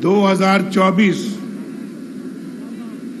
2024।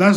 10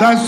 10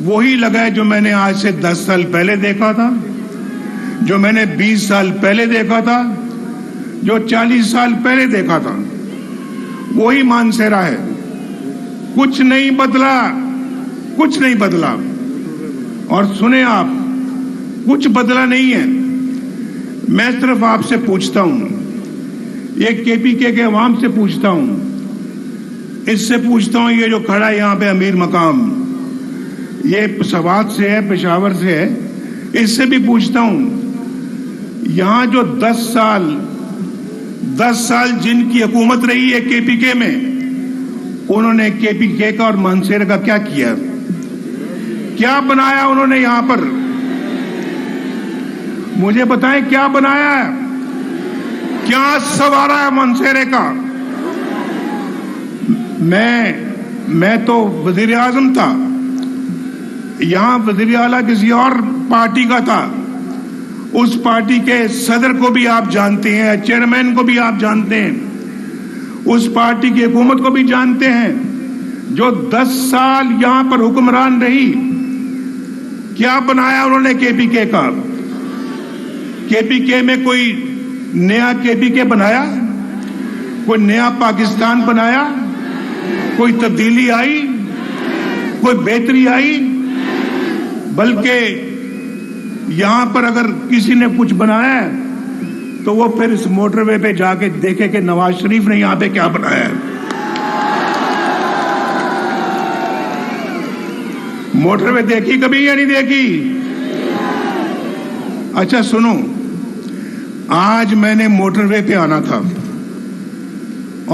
وہی لگا ہے جو میں نے آج سے 10 سال پہلے دیکھا تھا, جو میں نے 20 سال پہلے دیکھا تھا, جو 40 سال پہلے دیکھا تھا. وہی مانسہرہ ہے, کچھ نہیں بدلا, کچھ نہیں بدلا. اور سنیں آپ, کچھ بدلا نہیں ہے. میں صرف آپ سے پوچھتا ہوں, یہ کے پی کے عوام سے پوچھتا ہوں, اس سے پوچھتا ہوں, یہ جو کھڑا ہے یہاں پہ امیر مقام, یہ سوات سے ہے, پشاور سے ہے, اس سے بھی پوچھتا ہوں, یہاں جو 10 سال جن کی حکومت رہی ہے کے پی کے میں, انہوں نے کے پی کے کا اور مانسہرہ کا کیا کیا, کیا بنایا انہوں نے یہاں پر؟ مجھے بتائیں کیا بنایا ہے, کیا سنوارا ہے مانسہرہ کا؟ میں تو وزیر اعظم تھا, یہاں وزیر اعلیٰ کسی اور پارٹی کا تھا, اس پارٹی کے صدر کو بھی آپ جانتے ہیں, چیئرمین کو بھی آپ جانتے ہیں, اس پارٹی کی حکومت کو بھی جانتے ہیں, جو 10 سال یہاں پر حکمران رہی. کیا بنایا انہوں نے کے پی کے کا؟ کے پی کے میں کوئی نیا کے پی کے بنایا؟ کوئی نیا پاکستان بنایا؟ کوئی تبدیلی آئی؟ کوئی بہتری آئی؟ بلکہ یہاں پر اگر کسی نے کچھ بنایا ہے تو وہ پھر اس موٹر وے پہ جا کے دیکھے کہ نواز شریف نے یہاں پہ کیا بنایا ہے. موٹر وے دیکھی کبھی یا نہیں دیکھی؟ اچھا سنو, آج میں نے موٹر وے پہ آنا تھا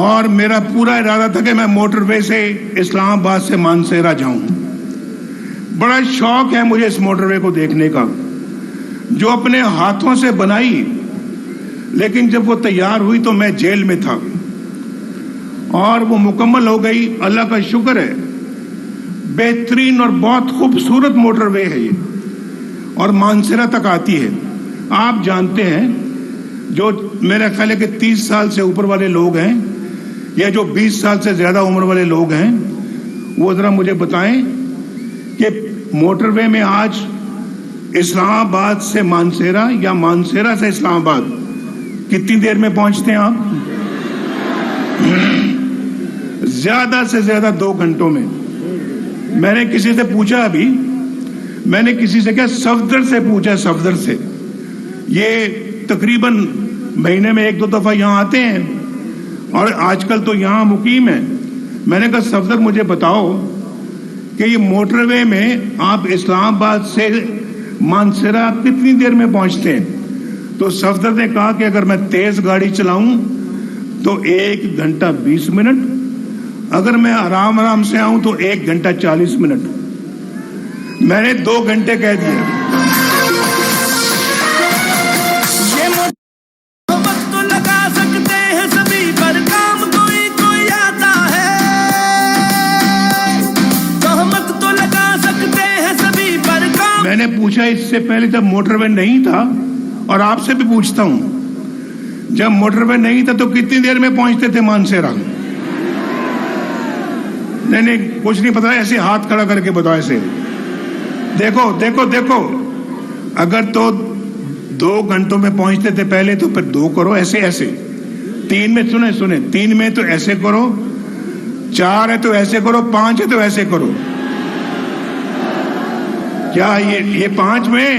اور میرا پورا ارادہ تھا کہ میں موٹر وے سے اسلام آباد سے مانسہرہ جاؤں. بڑا شوق ہے مجھے اس موٹر وے کو دیکھنے کا, جو اپنے ہاتھوں سے بنائی, لیکن جب وہ تیار ہوئی تو میں جیل میں تھا اور وہ مکمل ہو گئی. اللہ کا شکر ہے, بہترین اور بہت خوبصورت موٹر وے ہے یہ, اور مانسہرہ تک آتی ہے. آپ جانتے ہیں, جو میرا خیال ہے کہ 30 سال سے اوپر والے لوگ ہیں یا جو 20 سال سے زیادہ عمر والے لوگ ہیں, وہ ذرا مجھے بتائیں کہ موٹر وے میں آج اسلام آباد سے مانسہرہ یا مانسہرہ سے اسلام آباد کتنی دیر میں پہنچتے ہیں آپ؟ زیادہ سے زیادہ 2 گھنٹوں میں. میں نے کسی سے پوچھا, ابھی میں نے کسی سے کیا صفدر سے پوچھا, صفدر سے, یہ تقریباً مہینے میں 1-2 دفعہ یہاں آتے ہیں اور آج کل تو یہاں مقیم ہیں. میں نے کہا صفدر مجھے بتاؤ کہ یہ موٹر وے میں آپ اسلام آباد سے مانسہرہ کتنی دیر میں پہنچتے ہیں؟ تو صفدر نے کہا کہ اگر میں تیز گاڑی چلاؤں تو 1 گھنٹہ 20 منٹ, اگر میں آرام سے آؤں تو 1 گھنٹہ 40 منٹ. میں نے 2 گھنٹے کہہ دیا. میں نے پوچھا اس سے پہلے جب موٹر وے نہیں تھا, اور آپ سے بھی پوچھتا ہوں, جب موٹر وے نہیں تھا تو کتنی دیر میں پہنچتے تھے مانسہرہ؟ نہیں کچھ نہیں پتا, ایسے ہاتھ کھڑا کر کے بتاؤ. ایسے دیکھو دیکھو دیکھو, اگر تو 2 گھنٹوں میں پہنچتے تھے پہلے تو پھر 2 کرو, ایسے ایسے. 3 میں سنیں 3 میں تو ایسے کرو, 4 ہے تو ایسے کرو, 5 ہے تو ایسے کرو. کیا یہ 5 میں؟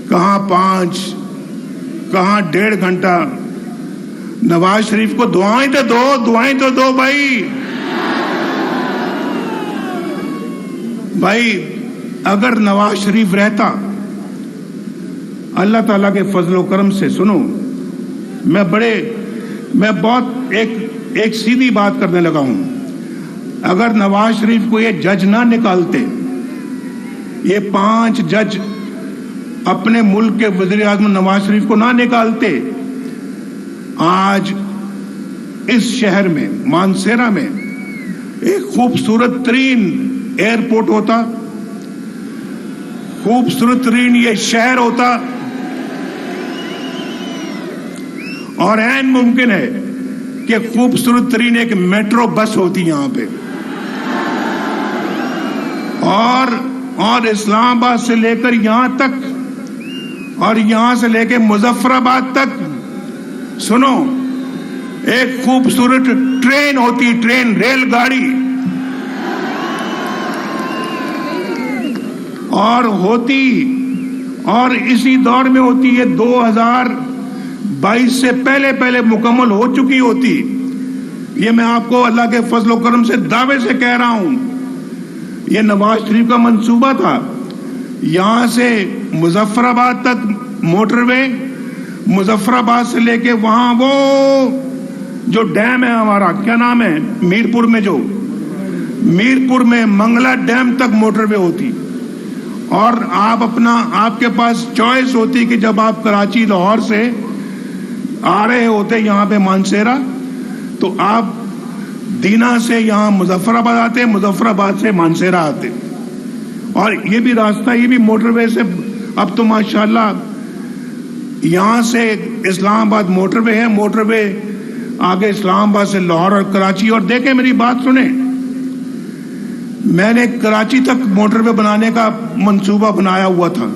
کہاں 5, کہاں 1.5 گھنٹہ. نواز شریف کو دعائیں تو دو بھائی. اگر نواز شریف رہتا, اللہ تعالیٰ کے فضل و کرم سے, سنو میں بہت ایک سیدھی بات کرنے لگا ہوں, اگر نواز شریف کو یہ جج نہ نکالتے, یہ 5 جج اپنے ملک کے وزیر اعظم نواز شریف کو نہ نکالتے, آج اس شہر میں مانسہرہ میں ایک خوبصورت ترین ایئرپورٹ ہوتا, خوبصورت ترین یہ شہر ہوتا, اور عین ممکن ہے کہ خوبصورت ترین ایک میٹرو بس ہوتی یہاں پہ. اور اسلام آباد سے لے کر یہاں تک اور یہاں سے لے کے مظفر آباد تک سنو ایک خوبصورت ٹرین ہوتی، ٹرین ریل گاڑی اور ہوتی اور اسی دور میں ہوتی ہے 2022 سے پہلے مکمل ہو چکی ہوتی. یہ میں آپ کو اللہ کے فضل و کرم سے دعوے سے کہہ رہا ہوں. یہ نواز شریف کا منصوبہ تھا. یہاں سے مظفر آباد تک موٹر وے، مظفر آباد سے لے کے وہاں وہ جو ڈیم ہے ہمارا، کیا نام ہے، میرپور میں منگلا ڈیم تک موٹر وے ہوتی. اور آپ کے پاس چوائس ہوتی کہ جب آپ کراچی لاہور سے آ رہے ہوتے یہاں پہ مانسیرا، تو آپ دینا سے یہاں مظفر آباد آتے، مظفر آباد سے مانسیرا آتے. اور یہ بھی راستہ، یہ بھی موٹر وے سے اب تو ماشاءاللہ یہاں سے اسلام آباد موٹر وے ہے، موٹر وے آگے اسلام آباد سے لاہور اور کراچی. اور دیکھیں میری بات سنیں، میں نے کراچی تک موٹر وے بنانے کا منصوبہ بنایا ہوا تھا،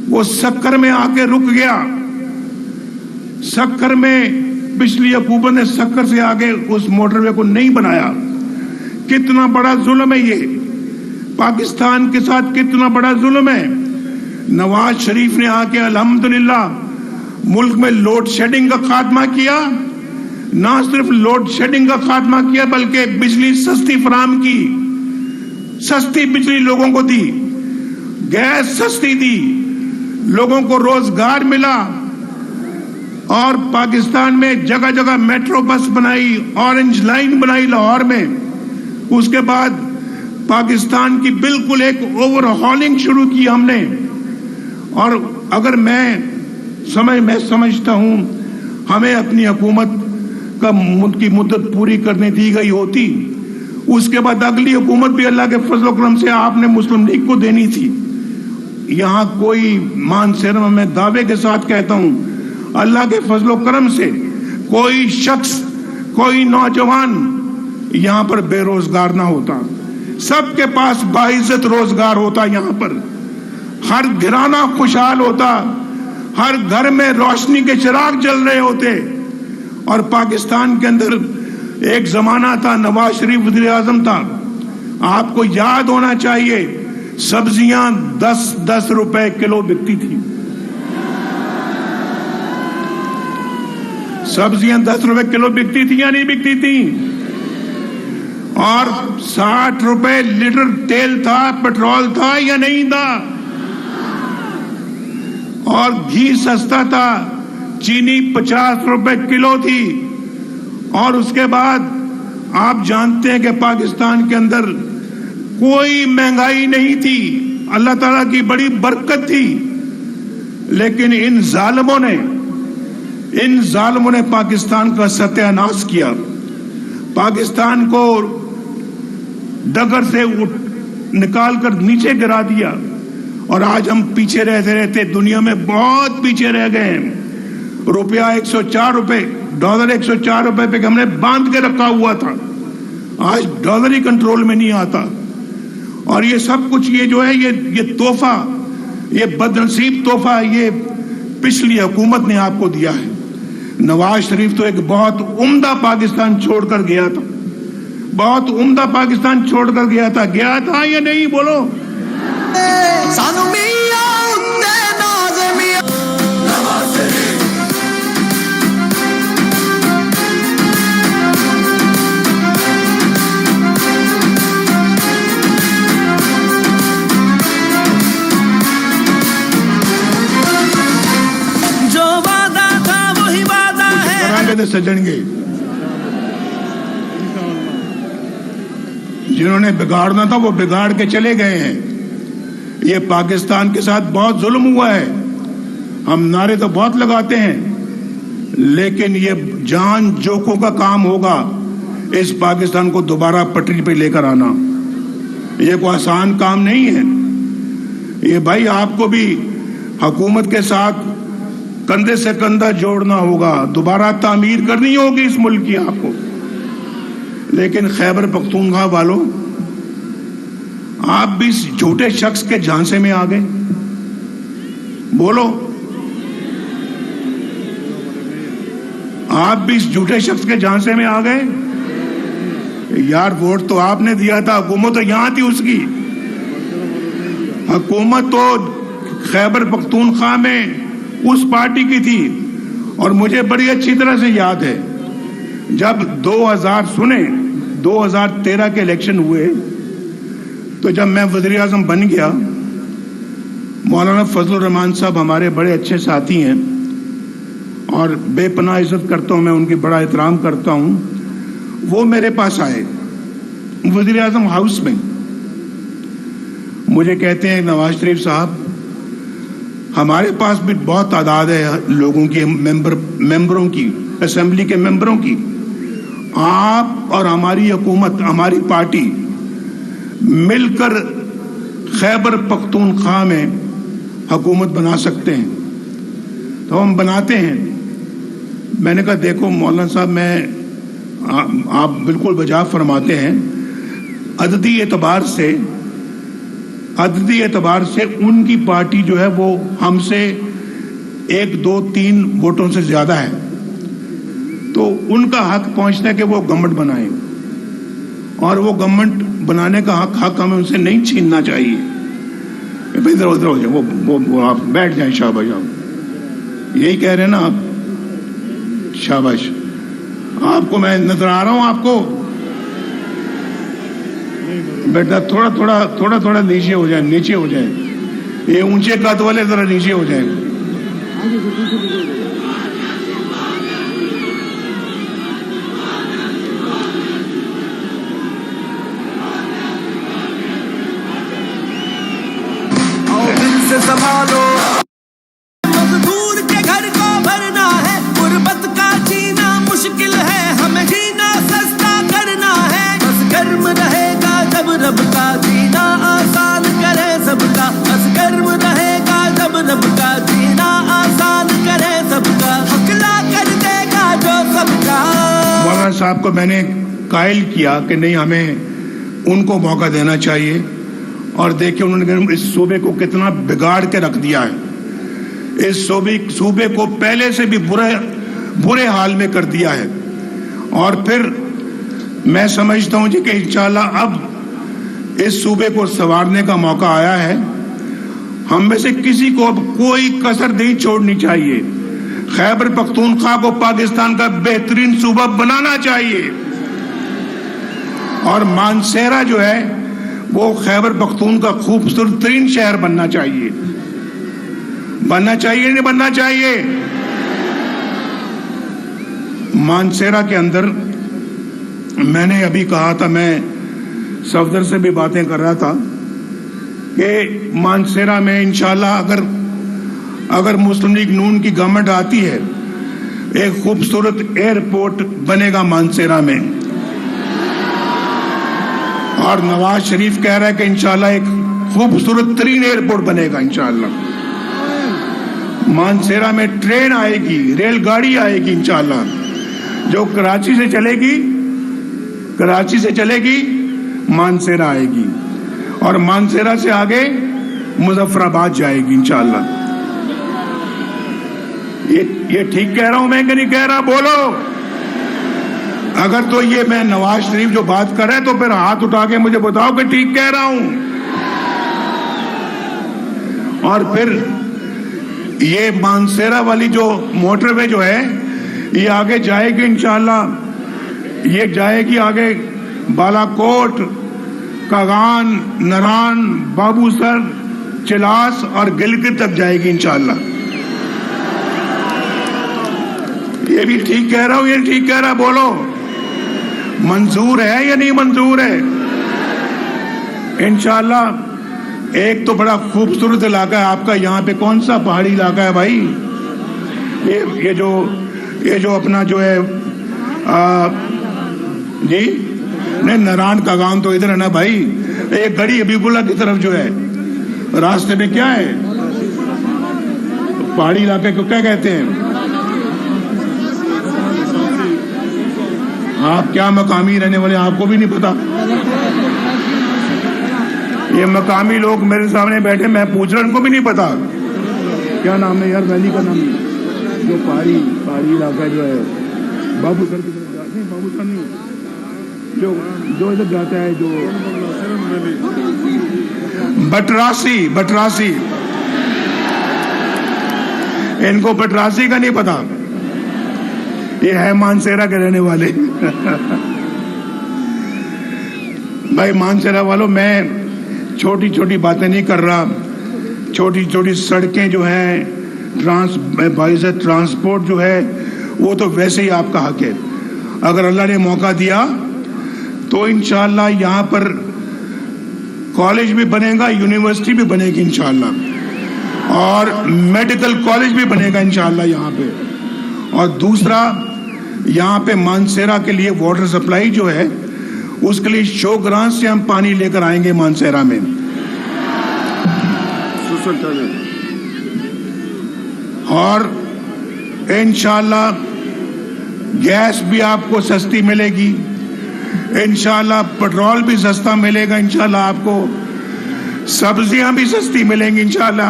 وہ سکر میں آ کے رک گیا. سکر میں پچھلی حکومت نے سکر سے آگے اس موٹر وے کو نہیں بنایا. کتنا بڑا ظلم ہے یہ، پاکستان کے ساتھ کتنا بڑا ظلم ہے. نواز شریف نے آ کے الحمدللہ ملک میں لوڈ شیڈنگ کا خاتمہ کیا. نہ صرف لوڈ شیڈنگ کا خاتمہ کیا بلکہ بجلی سستی فراہم کی، سستی بجلی لوگوں کو دی، گیس سستی دی، لوگوں کو روزگار ملا. اور پاکستان میں جگہ جگہ میٹرو بس بنائی، اورنج لائن بنائی لاہور میں. اس کے بعد پاکستان کی بالکل ایک اوور ہالنگ شروع کی ہم نے. اور اگر میں سمجھتا ہوں ہمیں اپنی حکومت کی مدت پوری کرنے دی گئی ہوتی، اس کے بعد اگلی حکومت بھی اللہ کے فضل و کرم سے آپ نے مسلم لیگ کو دینی تھی. یہاں کوئی مانسیرا میں دعوے کے ساتھ کہتا ہوں اللہ کے فضل و کرم سے کوئی شخص، کوئی نوجوان یہاں پر بے روزگار نہ ہوتا. سب کے پاس باعزت روزگار ہوتا. یہاں پر ہر گھرانہ خوشحال ہوتا، ہر گھر میں روشنی کے چراغ جل رہے ہوتے. اور پاکستان کے اندر ایک زمانہ تھا، نواز شریف وزیر اعظم تھا، آپ کو یاد ہونا چاہیے، سبزیاں 10 روپے کلو بکتی تھی. سبزیاں 10 روپے کلو بکتی تھی یا نہیں بکتی تھی؟ اور 60 روپے لیٹر تیل تھا، پیٹرول تھا یا نہیں تھا؟ اور گھی سستا تھا، چینی 50 روپے کلو تھی. اور اس کے بعد آپ جانتے ہیں کہ پاکستان کے اندر کوئی مہنگائی نہیں تھی، اللہ تعالیٰ کی بڑی برکت تھی. لیکن ان ظالموں نے پاکستان کا ستیہ ناش کیا، پاکستان کو ڈگر سے نکال کر نیچے گرا دیا. اور آج ہم پیچھے رہتے دنیا میں بہت پیچھے رہ گئے ہیں. روپیہ 104 روپے، ڈالر 104 روپے پہ ہم نے باندھ کے رکھا ہوا تھا، آج ڈالر ہی کنٹرول میں نہیں آتا. اور یہ سب کچھ یہ جو ہے یہ تحفہ، یہ بدنصیب تحفہ یہ پچھلی حکومت نے آپ کو دیا ہے. نواز شریف تو ایک بہت عمدہ پاکستان چھوڑ کر گیا تھا، بہت عمدہ پاکستان چھوڑ کر گیا تھا یا نہیں؟ بولو. سجن گے جنہوں نے بگاڑنا تھا وہ بگاڑ کے چلے گئے ہیں. یہ پاکستان کے ساتھ بہت ظلم ہوا ہے. ہم نعرے تو بہت لگاتے ہیں لیکن یہ جان جوکوں کا کام ہوگا اس پاکستان کو دوبارہ پٹری پہ لے کر آنا. یہ کوئی آسان کام نہیں ہے. یہ بھائی آپ کو بھی حکومت کے ساتھ کندھے سے کندھا جوڑنا ہوگا، دوبارہ تعمیر کرنی ہوگی اس ملک کی آپ کو. لیکن خیبر پختونخوا والوں، آپ بھی اس جھوٹے شخص کے جھانسے میں آ گئے. بولو, آپ بھی اس جھوٹے شخص کے جھانسے میں آ گئے. یار ووٹ تو آپ نے دیا تھا, حکومت تو یہاں تھی, اس کی حکومت تو خیبر پختونخوا میں اس پارٹی کی تھی. اور مجھے بڑی اچھی طرح سے یاد ہے جب 2013 کے الیکشن ہوئے تو جب میں وزیر اعظم بن گیا, مولانا فضل الرحمان صاحب ہمارے بڑے اچھے ساتھی ہیں اور بے پناہ عزت کرتا ہوں میں, ان کی بڑا احترام کرتا ہوں. وہ میرے پاس آئے وزیر اعظم ہاؤس میں, مجھے کہتے ہیں نواز شریف صاحب ہمارے پاس بھی بہت تعداد ہے لوگوں کی, ممبروں کی, اسمبلی کے ممبروں کی, آپ اور ہماری حکومت, ہماری پارٹی مل کر خیبر پختونخوا میں حکومت بنا سکتے ہیں تو ہم بناتے ہیں. میں نے کہا دیکھو مولانا صاحب, آپ بالکل بجا فرماتے ہیں, عددی اعتبار سے ان کی پارٹی جو ہے وہ ہم سے 1, 2, 3 ووٹوں سے زیادہ ہے, تو ان کا حق پہنچتا ہے کہ وہ گورنمنٹ بنائیں, اور وہ گورنمنٹ بنانے کا حق ہمیں ان سے نہیں چھیننا چاہیے. ادھر ادھر ہو جائے, وہ آپ بیٹھ جائیں. شاباش, آپ یہی کہہ رہے ہیں نا آپ, شاباش. آپ کو میں نظر آ رہا ہوں, آپ کو بیٹا تھوڑا نیچے ہو جائیں, یہ اونچے قد والے ذرا نیچے ہو جائیں. سنبھالو, مزدور کے گھر کو بھرنا ہے, غربت کا جینا مشکل ہے, ہمیں جینا سستا کرنا ہے. بس گرم رہے گا جب رب کا جینا آسان کرے سب کا, بس گرم رہے گا جب رب کا جینا آسان کرے سب کا, حکلا کر دے گا جو سب کا. مولانا صاحب کو میں نے قائل کیا کہ نہیں, ہمیں ان کو موقع دینا چاہیے, اور دیکھیں انہوں نے اس صوبے کو کتنا بگاڑ کے رکھ دیا ہے. اس صوبے کو پہلے سے بھی برے حال میں کر دیا ہے. اور پھر میں سمجھتا ہوں کہ انشاءاللہ اب اس صوبے کو سنوارنے کا موقع آیا ہے. ہم میں سے کسی کو اب کوئی کسر نہیں چھوڑنی چاہیے. خیبر پختونخوا کو پاکستان کا بہترین صوبہ بنانا چاہیے, اور مانسہرہ جو ہے وہ خیبر پختونخوا کا خوبصورت ترین شہر بننا چاہیے. نہیں بننا چاہیے. مانسہرہ کے اندر میں نے ابھی کہا تھا, میں صفدر سے بھی باتیں کر رہا تھا کہ مانسہرہ میں انشاءاللہ اگر مسلم لیگ نون کی گورنمنٹ آتی ہے, ایک خوبصورت ایئرپورٹ بنے گا مانسہرہ میں, اور نواز شریف کہہ رہا ہے کہ انشاءاللہ ایک خوبصورت ترین ایئرپورٹ بنے گا انشاءاللہ. مانسہرہ میں ٹرین آئے گی, ریل گاڑی آئے گی انشاءاللہ, جو کراچی سے چلے گی مانسہرہ آئے گی, اور مانسہرہ سے آگے مظفر آباد جائے گی انشاءاللہ. یہ ٹھیک کہہ رہا ہوں میں کہ نہیں کہہ رہا؟ بولو. اگر تو یہ میں نواز شریف جو بات کر رہا ہے تو پھر ہاتھ اٹھا کے مجھے بتاؤ کہ ٹھیک کہہ رہا ہوں. اور پھر یہ مانسہرہ والی جو موٹر وے جو ہے یہ آگے جائے گی انشاءاللہ, یہ جائے گی آگے بالا کوٹ, کاغان, نران, بابو سر, چلاس اور گلگت تک جائے گی انشاءاللہ. یہ بھی ٹھیک کہہ رہا ہوں, یہ ٹھیک کہہ رہا, بولو. منظور ہے یا نہیں منظور ہے؟ انشاءاللہ. ایک تو بڑا خوبصورت علاقہ ہے آپ کا, یہاں پہ کون سا پہاڑی علاقہ ہے بھائی, یہ جو اپنا جو ہے جی نہیں, نران کاغان تو ادھر ہے نا بھائی. ایک گڑی حبیب اللہ کی طرف جو ہے راستے میں کیا ہے, پہاڑی علاقے کو کیا کہتے ہیں؟ آپ کیا مقامی رہنے والے, آپ کو بھی نہیں پتا. یہ مقامی لوگ میرے سامنے بیٹھے, میں پوچھ رہا, ان کو بھی نہیں پتا کیا نام ہے یار ویلی کا نام, جو پہاڑی علاقہ جو ہے بابو سر کی طرف جاتے ہیں, بابو سر نہیں, جو ادھر جاتا ہے, جو بٹراسی, ان کو بٹراسی کا نہیں پتا, یہ ہے مانسیرا کے رہنے والے. بھائی مانسیرا والوں, میں چھوٹی چھوٹی باتیں نہیں کر رہا, چھوٹی چھوٹی سڑکیں جو ہیں, ٹرانسپورٹ جو ہے وہ تو ویسے ہی آپ کا حق ہے. اگر اللہ نے موقع دیا تو انشاءاللہ یہاں پر کالج بھی بنے گا, یونیورسٹی بھی بنے گی انشاءاللہ, اور میڈیکل کالج بھی بنے گا انشاءاللہ یہاں پہ. اور دوسرا, یہاں پہ مانسیرا کے لیے واٹر سپلائی جو ہے اس کے لیے شوگران سے ہم پانی لے کر آئیں گے مانسیرا میں, اور انشاءاللہ گیس بھی آپ کو سستی ملے گی, انشاءاللہ پیٹرول بھی سستا ملے گا انشاءاللہ آپ کو, سبزیاں بھی سستی ملیں گی انشاءاللہ,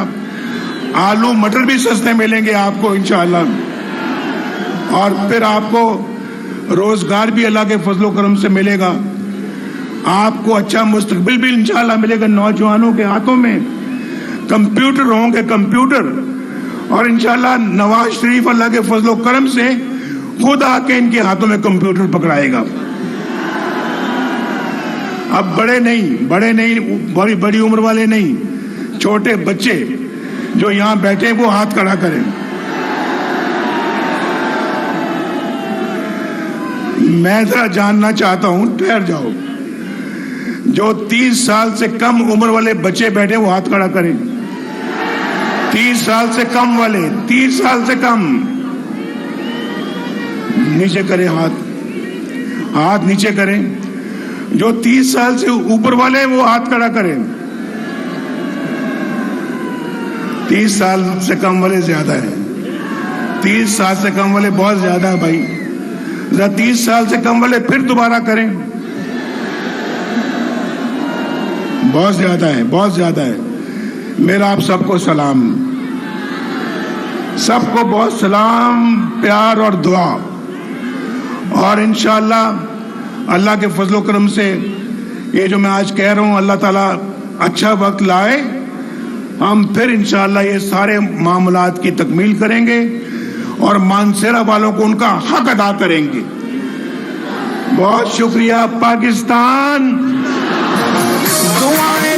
آلو مٹر بھی سستے ملیں گے آپ کو انشاءاللہ, اور پھر آپ کو روزگار بھی اللہ کے فضل و کرم سے ملے گا, آپ کو اچھا مستقبل بھی انشاءاللہ ملے گا. نوجوانوں کے ہاتھوں میں کمپیوٹر ہوں گے, کمپیوٹر, اور انشاءاللہ نواز شریف اللہ کے فضل و کرم سے خود آ کے ان کے ہاتھوں میں کمپیوٹر پکڑائے گا. اب بڑے نہیں, بڑی عمر والے نہیں, چھوٹے بچے جو یہاں بیٹھے وہ ہاتھ کھڑا کریں. میں ذرا جاننا چاہتا ہوں, ٹھہر جاؤ, جو 30 سال سے کم عمر والے بچے بیٹھے وہ ہاتھ کھڑا کریں. 30 سال سے کم والے, 30 سال سے کم, نیچے کریں ہاتھ نیچے کریں. جو 30 سال سے اوپر والے وہ ہاتھ کھڑا کریں. 30 سال سے کم والے زیادہ ہیں, 30 سال سے کم والے بہت زیادہ ہے بھائی. ذرا 30 سال سے کم والے پھر دوبارہ کریں. بہت زیادہ ہے. میرا آپ سب کو سلام, سب کو بہت سلام, پیار اور دعا, اور انشاءاللہ اللہ کے فضل و کرم سے یہ جو میں آج کہہ رہا ہوں, اللہ تعالیٰ اچھا وقت لائے, ہم پھر انشاءاللہ یہ سارے معاملات کی تکمیل کریں گے اور مانسیرا والوں کو ان کا حق ادا کریں گے. بہت شکریہ. پاکستان دعائیں